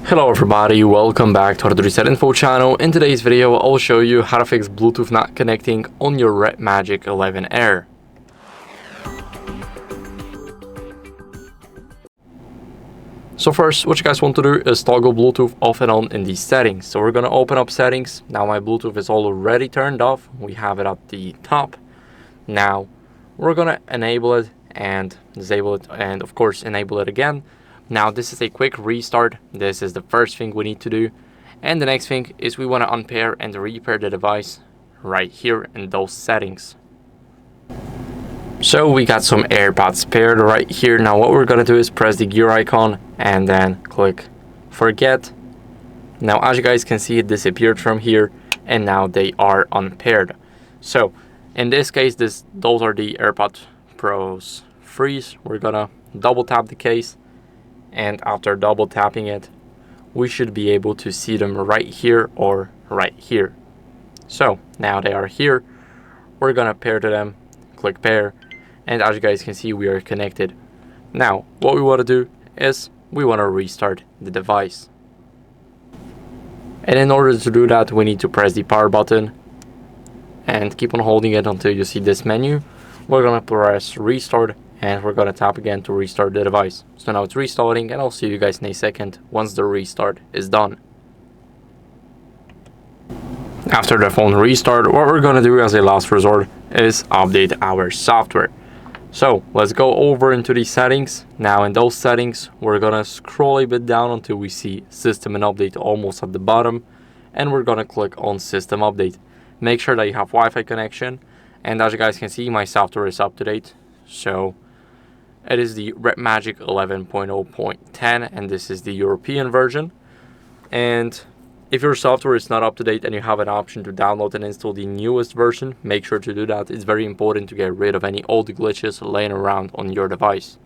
Hello everybody, welcome back to HardReset.Info channel. In today's video, I'll show you how to fix Bluetooth not connecting on your RedMagic 11 Air. So first, what you guys want to do is toggle Bluetooth off and on in these settings. So we're going to open up settings. Now my Bluetooth is already turned off. We have it at the top. Now we're going to enable it and disable it and of course enable it again. Now this is a quick restart. This is the first thing we need to do. And the next thing is we want to unpair and repair the device right here in those settings. So we got some AirPods paired right here. Now what we're going to do is press the gear icon and then click forget. Now as you guys can see, it disappeared from here and now they are unpaired. So in this case, those are the AirPods Pros 3s. We're going to double tap the case. And after double tapping it, we should be able to see them right here or right here. So now they are here. We're gonna pair to them, click pair, and as you guys can see, we are connected. Now what we want to do is we want to restart the device. And in order to do that, we need to press the power button and keep on holding it until you see this menu. We're gonna press restart and we're going to tap again to restart the device. So now it's restarting and I'll see you guys in a second once the restart is done. After the phone restart, what we're going to do as a last resort is update our software. So let's go over into the settings. Now in those settings, we're going to scroll a bit down until we see system and update almost at the bottom. And we're going to click on system update. Make sure that you have Wi-Fi connection. And as you guys can see, my software is up to date. So it is the RedMagic 11.0.10 and this is the European version. And if your software is not up to date and you have an option to download and install the newest version, make sure to do that. It's very important to get rid of any old glitches laying around on your device.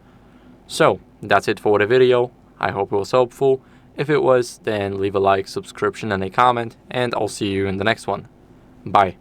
So that's it for the video. I hope it was helpful. If it was, then leave a like, subscription and a comment, and I'll see you in the next one. Bye.